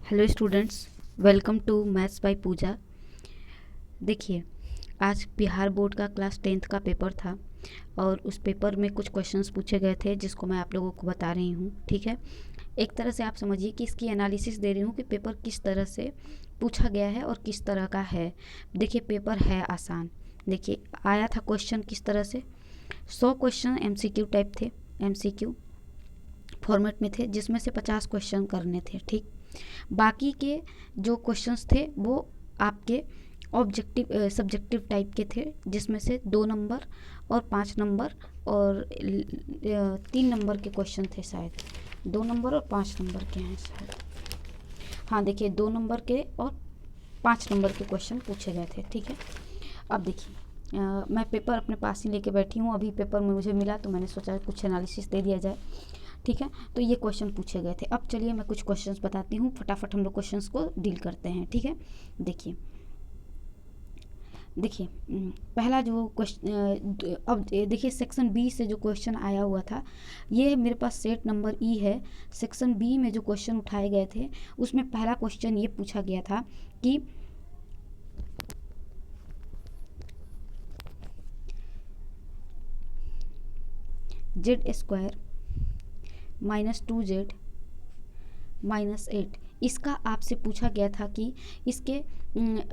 Hello students, welcome to maths by Pooja. देखिए, आज Bihar board का क्लास 10th का पेपर था और उस पेपर में कुछ क्वेश्चंस पूछे गए थे जिसको मैं आप लोगों को बता रही हूँ। ठीक है, एक तरह से आप समझिए कि इसकी एनालिसिस दे रही हूँ कि पेपर किस तरह से पूछा गया है और किस तरह का है। देखिए, पेपर है आसान। देखिए, आया था क्वेश्चन किस तरह से, 100 क्वेश्चन MCQ टाइप थे, MCQ फॉर्मेट में थे, जिसमें से 50 क्वेश्चन करने थे। ठीक, बाकी के जो क्वेश्चंस थे वो आपके ऑब्जेक्टिव सब्जेक्टिव टाइप के थे, जिसमें से 2 नंबर और 5 नंबर और 3 नंबर के क्वेश्चन थे शायद। 2 नंबर और 5 नंबर के हैं शायद। हाँ, देखिए, 2 नंबर के और 5 नंबर के क्वेश्चन पूछे गए थे। ठीक है, अब देखिए, मैं पेपर अपने पास ही लेके बैठी हूँ। अभी पेपर में मुझे मिला तो मैंने सोचा कुछ एनालिसिस दे दिया जाए। ठीक है, तो ये क्वेश्चन पूछे गए थे। अब चलिए मैं कुछ क्वेश्चंस बताती हूँ, फटाफट हम लोग क्वेश्चंस को डील करते हैं। ठीक है, देखिए देखिए पहला जो क्वेश्चन, अब देखिए सेक्शन बी से जो क्वेश्चन आया हुआ था, ये मेरे पास सेट नंबर ई है। सेक्शन बी में जो क्वेश्चन उठाए गए थे उसमें पहला क्वेश्चन ये पूछा गया था कि Z² -2Z -8, इसका आपसे पूछा गया था कि इसके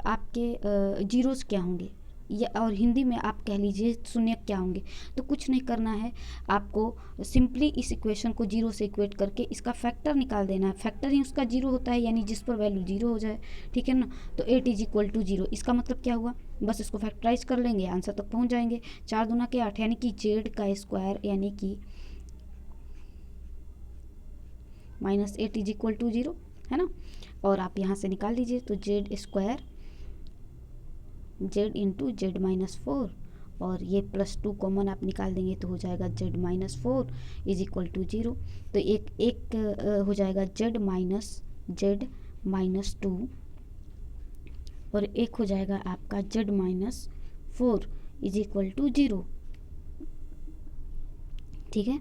आपके जीरोज़ क्या होंगे, या और हिंदी में आप कह लीजिए शून्य क्या होंगे। तो कुछ नहीं करना है, आपको सिंपली इस इक्वेशन को जीरो से इक्वेट करके इसका फैक्टर निकाल देना है। फैक्टर ही उसका जीरो होता है, यानी जिस पर वैल्यू जीरो हो जाए। ठीक है ना, तो 8 = 0। इसका मतलब क्या हुआ, बस इसको फैक्टराइज कर लेंगे, आंसर तक पहुंच जाएंगे। 4 दूना के 8, यानी कि Z² यानी कि -8 = 0 है ना। और आप यहाँ से निकाल लीजिए, तो Z² Z × Z-4, और ये +2 कॉमन आप निकाल देंगे तो हो जाएगा Z-4 = 0। तो एक हो जाएगा Z-2, और एक हो जाएगा आपका Z-4 = 0। ठीक है,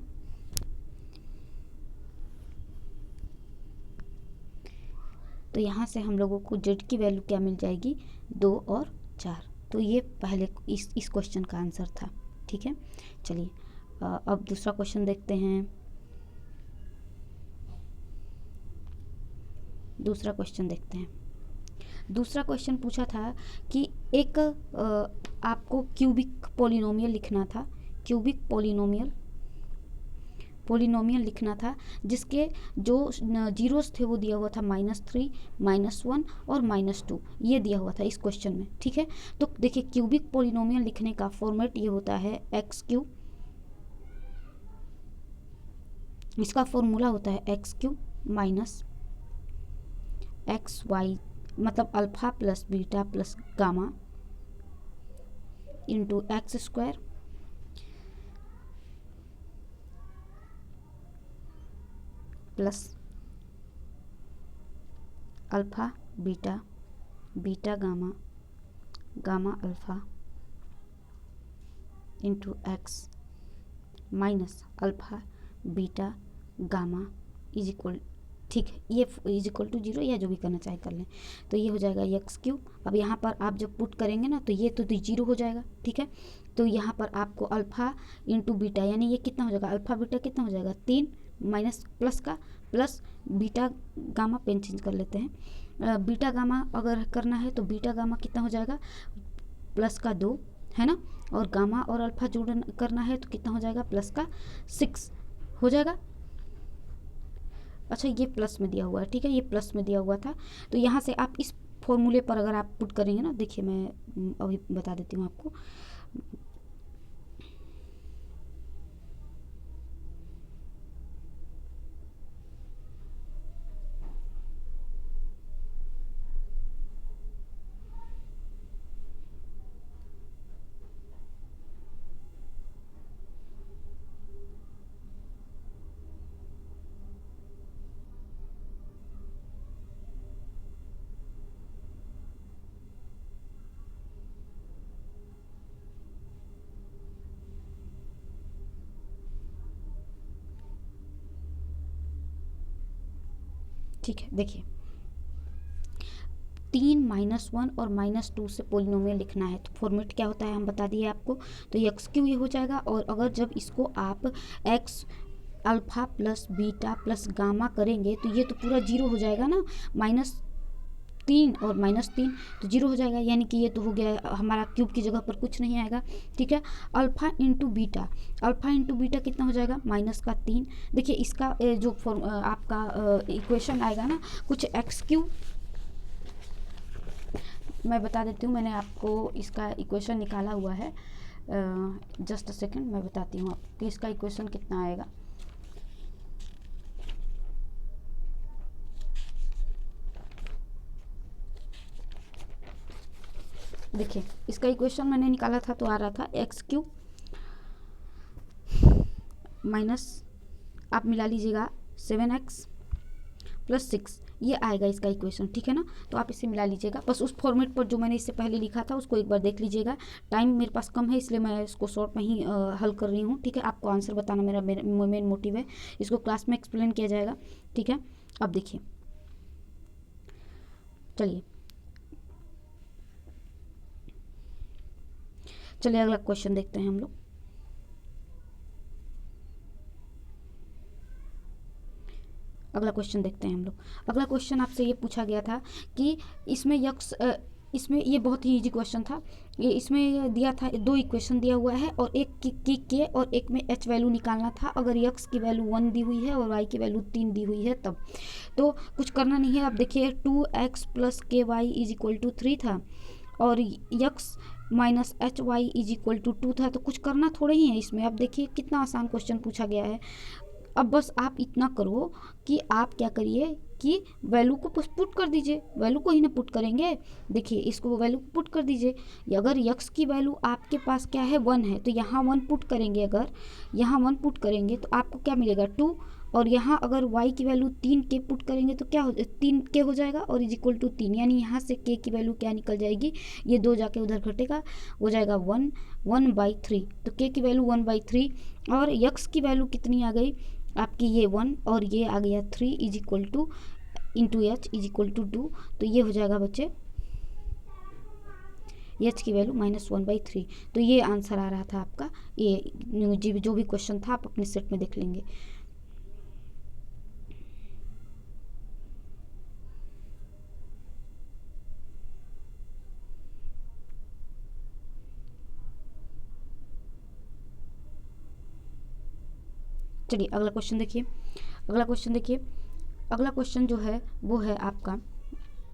तो यहाँ से हम लोगों को Z की वैल्यू क्या मिल जाएगी, 2 और 4। तो ये पहले इस क्वेश्चन का आंसर था। ठीक है, चलिए अब दूसरा क्वेश्चन देखते हैं। दूसरा क्वेश्चन देखते हैं। दूसरा क्वेश्चन पूछा था कि एक आपको क्यूबिक पोलिनोमियल लिखना था। क्यूबिक पोलिनोमियल लिखना था, जिसके जो जीरोस थे वो दिया हुआ था -3, -1 और -2, ये दिया हुआ था इस क्वेश्चन में। ठीक है, तो देखिए क्यूबिक पोलिनोमियल लिखने का फॉर्मेट ये होता है x³। इसका फॉर्मूला होता है x³ -xy, मतलब alpha plus beta plus gamma into x² plus alpha beta beta gamma gamma alpha into x minus alpha beta gamma is equal, ठीक है, ये = 0, या जो भी करना चाहे कर लें। तो ये हो जाएगा x³। अब यहाँ पर आप जब पुट करेंगे ना तो ये तो 0 हो जाएगा। ठीक है, तो यहाँ पर आपको अल्फ़ा इंटू बीटा, यानी ये कितना हो जाएगा, अल्फ़ा बीटा कितना हो जाएगा, 3 माइनस प्लस का plus beta gamma, pen change कर लेते हैं। बीटा गामा अगर करना है तो बीटा गामा कितना हो जाएगा, +2 है ना, और गामा और अल्फ़ा जोड़ करना है तो कितना हो जाएगा, +6 हो जाएगा। अच्छा, ये प्लस में दिया हुआ है। ठीक है, ये प्लस में दिया हुआ था। तो यहाँ से आप इस फॉर्मूले पर अगर आप पुट करेंगे ना, देखिए मैं अभी बता देती हूँ आपको। ठीक है, देखिए 3 -1 और -2 से पोलिनोमियल लिखना है। तो फॉर्मेट क्या होता है हम बता दिए आपको। तो एक्स क्यू ये हो जाएगा, और अगर जब इसको आप x alpha plus beta plus gamma करेंगे तो ये तो पूरा जीरो हो जाएगा ना, -3 और -3 तो जीरो हो जाएगा, यानी कि ये तो हो गया हमारा क्यूब की जगह पर कुछ नहीं आएगा। ठीक है, alpha into beta, alpha into beta कितना हो जाएगा -3। देखिए इसका जो आपका इक्वेशन आएगा ना, कुछ एक्स क्यू, मैं बता देती हूँ, मैंने आपको इसका इक्वेशन निकाला हुआ है। जस्ट अ सेकेंड, मैं बताती हूँ आपको कि इसका इक्वेशन कितना आएगा। देखिए इसका इक्वेशन मैंने निकाला था तो आ रहा था एक्स क्यू माइनस, आप मिला लीजिएगा 7x प्लस 6, ये आएगा इसका इक्वेशन। ठीक है ना, तो आप इसे मिला लीजिएगा। बस उस फॉर्मेट पर जो मैंने इससे पहले लिखा था उसको एक बार देख लीजिएगा। टाइम मेरे पास कम है इसलिए मैं इसको शॉर्ट में ही हल कर रही हूँ। ठीक है, आपको आंसर बताना मेरा मेन मोटिव है। इसको क्लास में एक्सप्लेन किया जाएगा। ठीक है, अब देखिए, चलिए अगला क्वेश्चन देखते हैं हम लोग। अगला क्वेश्चन देखते हैं हम लोग। अगला क्वेश्चन आपसे ये पूछा गया था कि इसमें यक्स, इसमें ये बहुत ही इजी क्वेश्चन था। ये इसमें दिया था, दो इक्वेशन दिया हुआ है और एक की के और एक में एच वैल्यू निकालना था। अगर यक्स की वैल्यू 1 दी हुई है और वाई की वैल्यू 3 दी हुई है तब। तो कुछ करना नहीं है। अब देखिए 2x प्लस के वाई इज इक्वल टू 3 था और x minus H Y is equal to 2 था। तो कुछ करना थोड़ा ही है इसमें। अब देखिए कितना आसान क्वेश्चन पूछा गया है। अब बस आप इतना करो कि आप क्या करिए कि वैल्यू को पुट कर दीजिए, वैल्यू को ही ना पुट करेंगे। देखिए इसको वैल्यू को पुट कर दीजिए। अगर यक्स की वैल्यू आपके पास क्या है 1 है तो यहाँ 1 पुट करेंगे। अगर यहाँ 1 पुट करेंगे तो आपको क्या मिलेगा 2, और यहाँ अगर y की वैल्यू 3 के पुट करेंगे तो क्या हो, 3 के हो जाएगा और इज इक्वल टू 3, यानी यहाँ से k की वैल्यू क्या निकल जाएगी, ये 2 जाके उधर घटेगा, हो जाएगा 1/3। तो k की वैल्यू 1/3 और x की वैल्यू कितनी आ गई आपकी, ये 1 और ये आ गया 3 is equal to into H is equal to 2। तो ये हो जाएगा बच्चे एच की वैल्यू -1/3। तो ये आंसर आ रहा था आपका। ये जो भी क्वेश्चन था आप अपने सेट में देख लेंगे। चलिए अगला क्वेश्चन देखिए। अगला क्वेश्चन जो है वो है आपका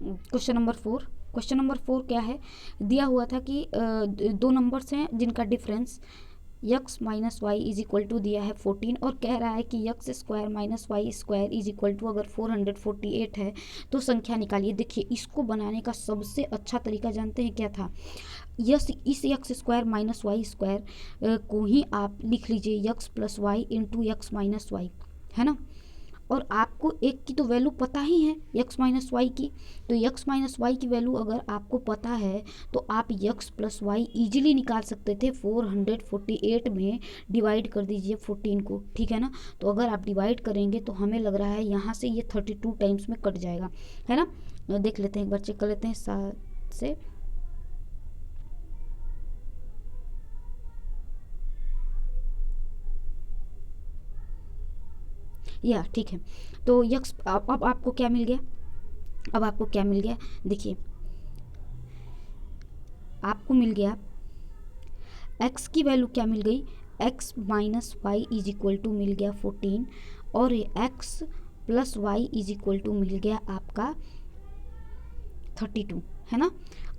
क्वेश्चन नंबर 4। क्वेश्चन नंबर 4 क्या है, दिया हुआ था कि दो नंबर्स हैं जिनका difference x minus Y is equal to दिया है 14 और कह रहा है कि x square minus y square is equal to अगर 448 है तो संख्या निकालिए। देखिए इसको बनाने का सबसे अच्छा तरीका जानते हैं क्या था, इस x square minus y square को ही आप लिख लीजिए x plus y into x minus y, है ना। और आपको एक की तो वैल्यू पता ही है यक्स माइनस वाई की, तो यक्स माइनस वाई की वैल्यू अगर आपको पता है तो आप यक्स प्लस वाई ईजिली निकाल सकते थे। 448 में डिवाइड कर दीजिए 14 को, ठीक है ना। तो अगर आप डिवाइड करेंगे तो हमें लग रहा है यहाँ से ये 32 टाइम्स में कट जाएगा, है ना। देख लेते हैं, एक बार चेक कर लेते हैं 7 से। या ठीक है, तो यक्स अब आपको क्या मिल गया, अब आपको क्या मिल गया, देखिए आपको मिल गया x की वैल्यू क्या मिल गई, x minus Y is equal to मिल गया 14 और x plus Y is equal to मिल गया आपका 32, है ना।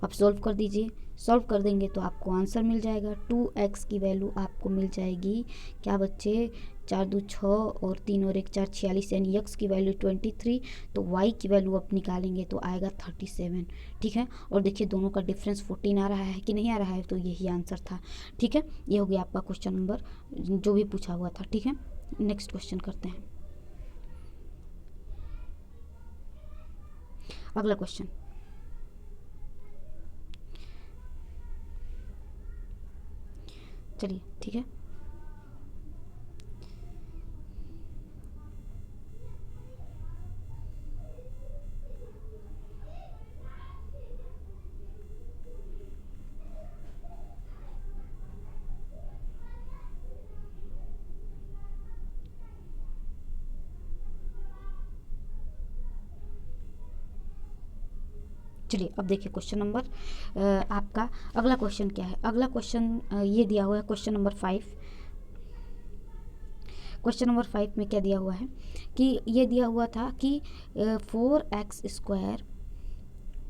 अब सॉल्व कर दीजिए, सॉल्व कर देंगे तो आपको आंसर मिल जाएगा। 2x की वैल्यू आपको मिल जाएगी क्या बच्चे, 4 2 6 और 3 और 1 4 46, यानी x की वैल्यू 23। तो y की वैल्यू आप निकालेंगे तो आएगा 37, ठीक है। और देखिए दोनों का डिफरेंस 14 आ रहा है कि नहीं आ रहा है, तो यही आंसर था, ठीक है। ये हो गया आपका क्वेश्चन नंबर जो भी पूछा हुआ था, ठीक है। नेक्स्ट क्वेश्चन करते हैं। अगला क्वेश्चन, चलिए ठीक है। चलिए अब देखिए क्वेश्चन नंबर आपका अगला क्वेश्चन क्या है। अगला क्वेश्चन ये दिया हुआ है क्वेश्चन नंबर 5। क्वेश्चन नंबर 5 में क्या दिया हुआ है कि ये दिया हुआ था कि 4x²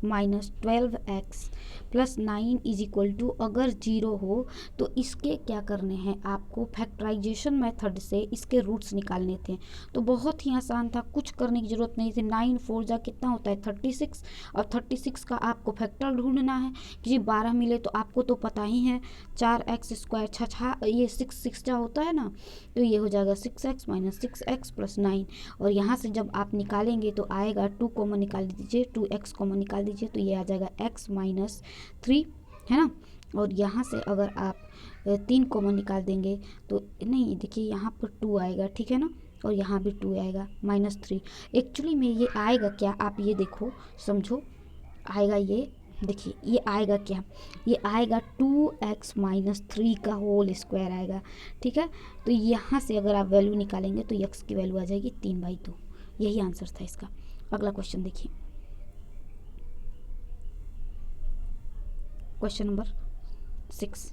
-12x+9 is equal to अगर 0 हो तो इसके क्या करने हैं, आपको फैक्टराइजेशन मेथड से इसके रूट्स निकालने थे। तो बहुत ही आसान था, कुछ करने की ज़रूरत नहीं थी। 9 4 जा कितना होता है 36, और 36 का आपको फैक्टर ढूंढना है कि 12 मिले तो आपको तो पता ही है 4x² छछा ये 6 जा होता है ना, तो ये हो जाएगा 6x - 6x+9। और यहाँ से जब आप निकालेंगे तो आएगा 2 कॉमन निकाल दीजिए, 2x कॉमन निकाल दीजिए तो ये आ जाएगा x - 3 है ना। और यहाँ से अगर आप 3 कॉमन निकाल देंगे तो नहीं, देखिए यहाँ पर 2 आएगा, ठीक है ना, और यहाँ भी 2 आएगा -3। एक्चुअली में ये आएगा क्या, आप ये देखो समझो, आएगा ये देखिए ये आएगा क्या, ये आएगा 2x - 3 का होल स्क्वायर आएगा, ठीक है। तो यहाँ से अगर आप वैल्यू निकालेंगे तो x की वैल्यू आ जाएगी 3/2। यही आंसर था इसका। अगला क्वेश्चन देखिए, क्वेश्चन नंबर 6।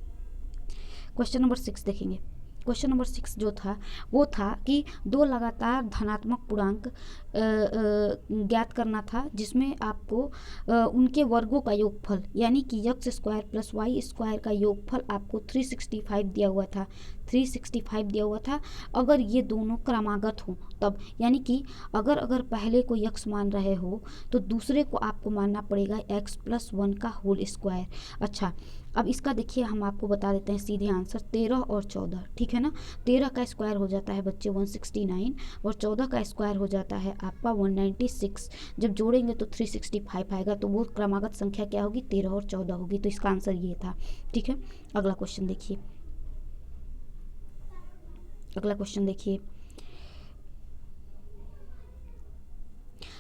क्वेश्चन नंबर 6 देखेंगे। क्वेश्चन नंबर 6 जो था वो था कि दो लगातार धनात्मक पूर्णांक ज्ञात करना था, जिसमें आपको उनके वर्गों का योगफल यानी कि x² + y² का योगफल आपको 365 दिया हुआ था। 365 दिया हुआ था अगर ये दोनों क्रमागत हो तब, यानी कि अगर पहले को x मान रहे हो तो दूसरे को आपको मानना पड़ेगा x+1 का होल स्क्वायर। अच्छा, अब इसका देखिए हम आपको बता देते हैं सीधे आंसर 13 और 14, ठीक है ना। 13 का स्क्वायर हो जाता है बच्चे 169 और 14 का स्क्वायर हो जाता है आपका 196। जब जोड़ेंगे तो 365 आएगा, तो वो क्रमागत संख्या क्या होगी 13 और 14 होगी। तो इसका आंसर ये था, ठीक है। अगला क्वेश्चन देखिए, अगला क्वेश्चन देखिए,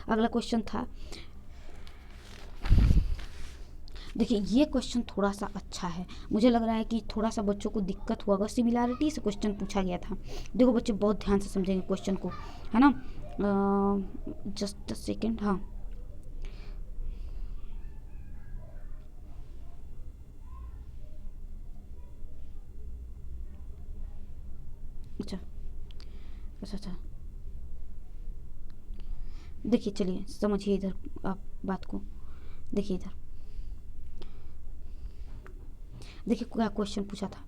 अगला क्वेश्चन था, देखिए ये क्वेश्चन थोड़ा सा अच्छा है, मुझे लग रहा है कि थोड़ा सा बच्चों को दिक्कत हुआ होगा। सिमिलैरिटी से क्वेश्चन पूछा गया था। देखो बच्चे बहुत ध्यान से समझेंगे क्वेश्चन को, है ना। जस्ट अ सेकेंड, हाँ अच्छा अच्छा अच्छा, देखिए चलिए समझिए इधर आप बात को, देखिए इधर, देखिए क्या क्वेश्चन पूछा था।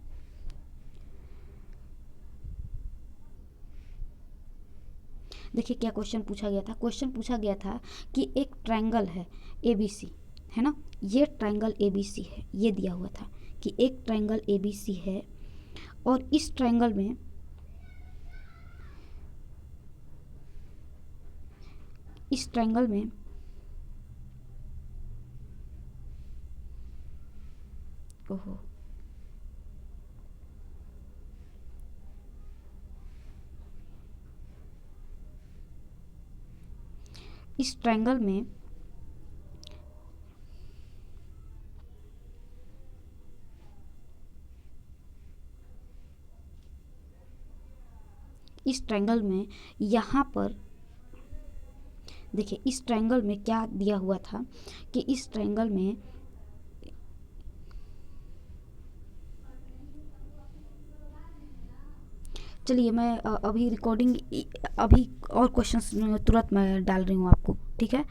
देखिए क्या क्वेश्चन पूछा गया था। क्वेश्चन पूछा गया था कि एक ट्रायंगल है ABC, है ना, ये ट्रायंगल ABC है, ये दिया हुआ था कि एक ट्रायंगल ABC है और इस ट्रायंगल में ओहो, इस ट्रायंगल में यहाँ पर देखिए इस ट्रायंगल में क्या दिया हुआ था कि इस ट्रायंगल में चलिए मैं अभी रिकॉर्डिंग अभी और क्वेश्चंस तुरंत मैं डाल रही हूँ आपको, ठीक है।